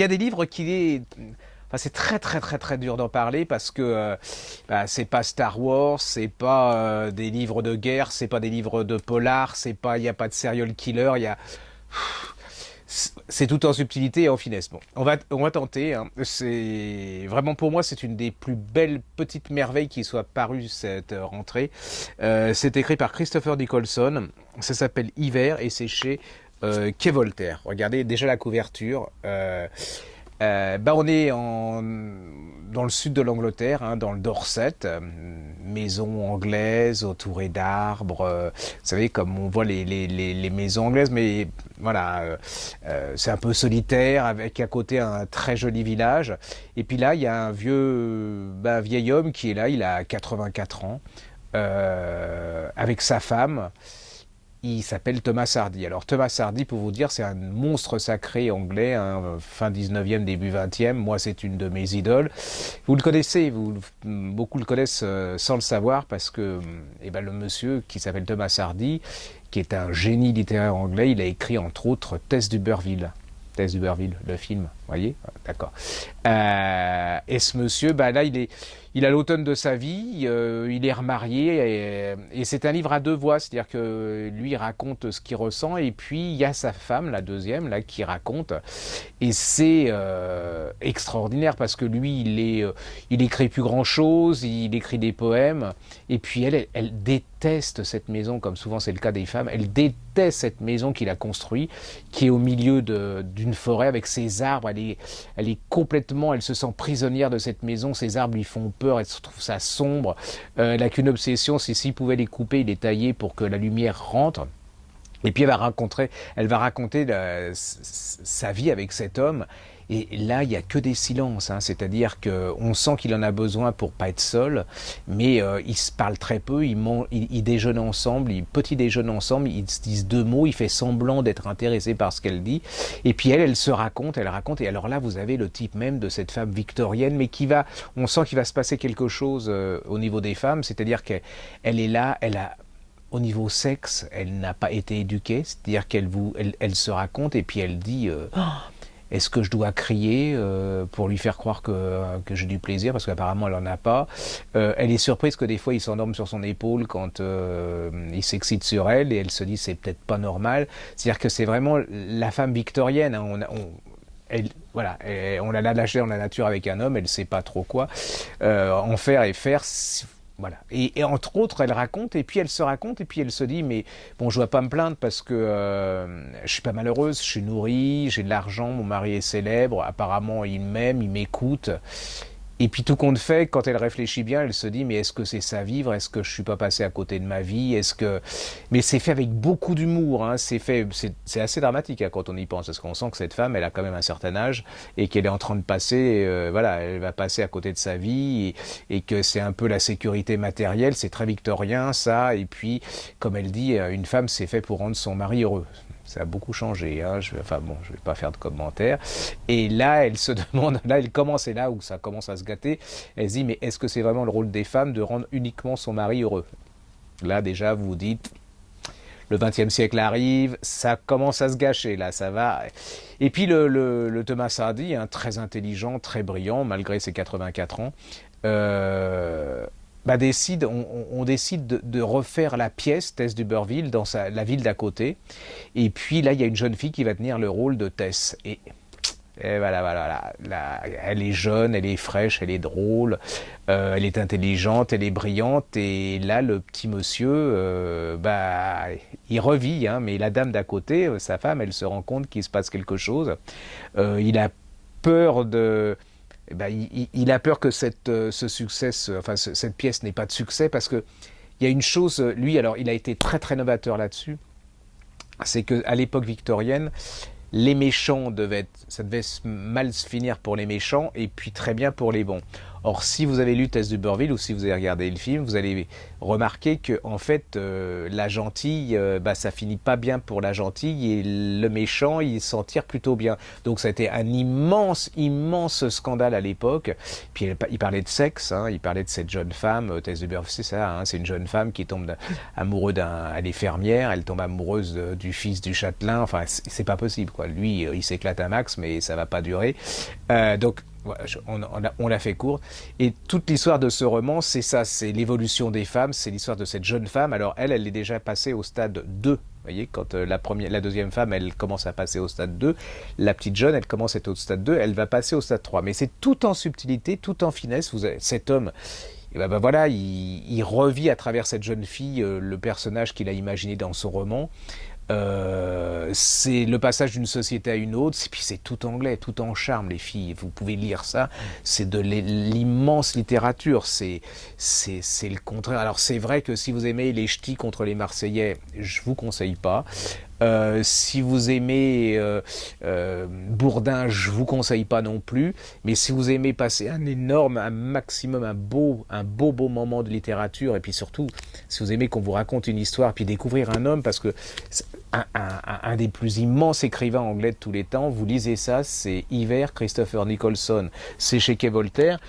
y a des livres enfin, c'est très très très très dur d'en parler parce que c'est pas Star Wars, c'est pas des livres de guerre, c'est pas des livres de polar, il y a pas de serial killer, il y a c'est tout en subtilité et en finesse. Bon, on va tenter. Hein. C'est vraiment pour moi, c'est une des plus belles petites merveilles qui soit parue cette rentrée. C'est écrit par Christopher Nicholson. Ça s'appelle Hiver et c'est chez Quai Voltaire. Regardez déjà la couverture. On est dans le sud de l'Angleterre, hein, dans le Dorset, maison anglaise entourée d'arbres. Vous savez, comme on voit les maisons anglaises, mais voilà, c'est un peu solitaire, avec à côté un très joli village. Et puis là, il y a un vieil homme qui est là, il a 84 ans, avec sa femme. Il s'appelle Thomas Hardy. Alors Thomas Hardy, pour vous dire, c'est un monstre sacré anglais, hein, fin 19e, début 20e. Moi, c'est une de mes idoles. Vous le connaissez, beaucoup le connaissent sans le savoir, parce que le monsieur qui s'appelle Thomas Hardy, qui est un génie littéraire anglais, il a écrit entre autres Tess d'Uberville. Tess d'Uberville, le film, vous voyez? D'accord. Et ce monsieur, il a l'automne de sa vie, il est remarié, et c'est un livre à deux voix, c'est-à-dire que lui il raconte ce qu'il ressent, et puis il y a sa femme, la deuxième, là, qui raconte, et c'est extraordinaire, parce que lui, il écrit plus grand-chose, il écrit des poèmes, et puis elle déteste cette maison, comme souvent c'est le cas des femmes, elle déteste cette maison qu'il a construite, qui est au milieu d'une forêt avec ses arbres, elle est complètement, elle se sent prisonnière de cette maison, ces arbres lui font peur, elle se trouve ça sombre, elle n'a qu'une obsession, c'est s'il pouvait les couper, il les tailler pour que la lumière rentre. Et puis elle va raconter sa vie avec cet homme. Et là, il n'y a que des silences, hein. C'est-à-dire qu'on sent qu'il en a besoin pour pas être seul, mais ils se parlent très peu, ils déjeunent ensemble, ils petit déjeunent ensemble, ils se disent deux mots, il fait semblant d'être intéressé par ce qu'elle dit, et puis elle elle raconte, et alors là, vous avez le type même de cette femme victorienne, mais on sent qu'il va se passer quelque chose au niveau des femmes, c'est-à-dire qu'elle est là, au niveau sexe, elle n'a pas été éduquée, c'est-à-dire elle se raconte et puis elle dit est-ce que je dois crier pour lui faire croire que j'ai du plaisir, parce qu'apparemment elle n'en a pas. Elle est surprise que des fois il s'endorme sur son épaule quand il s'excite sur elle, et elle se dit c'est peut-être pas normal. C'est-à-dire que c'est vraiment la femme victorienne, hein. On l'a lâché dans la nature avec un homme, elle ne sait pas trop quoi en faire et faire. Voilà. Et entre autres, elle raconte, et puis elle se raconte, et puis elle se dit, mais bon, je ne dois pas me plaindre parce que je suis pas malheureuse, je suis nourrie, j'ai de l'argent, mon mari est célèbre, apparemment il m'aime, il m'écoute. Et puis tout compte fait, quand elle réfléchit bien, elle se dit, mais est-ce que c'est ça vivre? Est-ce que je suis pas passé à côté de ma vie? Mais c'est fait avec beaucoup d'humour, hein. C'est assez dramatique, hein, quand on y pense, parce qu'on sent que cette femme, elle a quand même un certain âge, et qu'elle est en train de passer, elle va passer à côté de sa vie, et que c'est un peu la sécurité matérielle, c'est très victorien, ça, et puis, comme elle dit, une femme, c'est fait pour rendre son mari heureux. Ça a beaucoup changé, hein. Je vais pas faire de commentaires. Et là, elle se demande, là, c'est là où ça commence à se gâter. Elle se dit, mais est-ce que c'est vraiment le rôle des femmes de rendre uniquement son mari heureux? Là, déjà, vous vous dites, le XXe siècle arrive, ça commence à se gâcher, là, ça va. Et puis, le Thomas Hardy, hein, très intelligent, très brillant, malgré ses 84 ans, on décide de refaire la pièce Tess d'Uberville dans la ville d'à côté. Et puis là, il y a une jeune fille qui va tenir le rôle de Tess. Et voilà, elle est jeune, elle est fraîche, elle est drôle, elle est intelligente, elle est brillante. Et là, le petit monsieur, il revit, hein, mais la dame d'à côté, sa femme, elle se rend compte qu'il se passe quelque chose. Il a peur il a peur que ce succès, cette pièce n'ait pas de succès, parce que il y a une chose, lui, alors il a été très très novateur là-dessus, c'est qu'à l'époque victorienne, les méchants ça devait mal se finir pour les méchants, et puis très bien pour les bons. Or, si vous avez lu Tess d'Uberville ou si vous avez regardé le film, vous allez remarquer que en fait, la gentille, ça finit pas bien pour la gentille et le méchant, il s'en tire plutôt bien. Donc, ça a été un immense, immense scandale à l'époque. Puis, il parlait de sexe, hein, il parlait de cette jeune femme, Tess d'Uberville, c'est ça, hein, c'est une jeune femme qui tombe amoureuse elle est fermière, elle tombe amoureuse du fils du châtelain. Enfin, c'est pas possible, quoi. Lui, il s'éclate à max, mais ça va pas durer. Donc, voilà, on l'a fait court. Et toute l'histoire de ce roman, c'est ça, c'est l'évolution des femmes, c'est l'histoire de cette jeune femme. Alors, elle est déjà passée au stade 2. Vous voyez, quand la deuxième femme, elle commence à passer au stade 2, la petite jeune, elle commence à être au stade 2, elle va passer au stade 3. Mais c'est tout en subtilité, tout en finesse. Cet homme, et voilà, il revit à travers cette jeune fille le personnage qu'il a imaginé dans son roman. C'est le passage d'une société à une autre, et puis c'est tout anglais, tout en charme, les filles. Vous pouvez lire ça, c'est de l'immense littérature, c'est le contraire. Alors c'est vrai que si vous aimez les ch'tis contre les Marseillais, je vous conseille pas. Si vous aimez Bourdin, je vous conseille pas non plus. Mais si vous aimez passer un maximum, un beau moment de littérature, et puis surtout, si vous aimez qu'on vous raconte une histoire, puis découvrir un homme, parce que un des plus immenses écrivains anglais de tous les temps, vous lisez ça, c'est Hiver, Christopher Nicholson, c'est chez Quai Voltaire.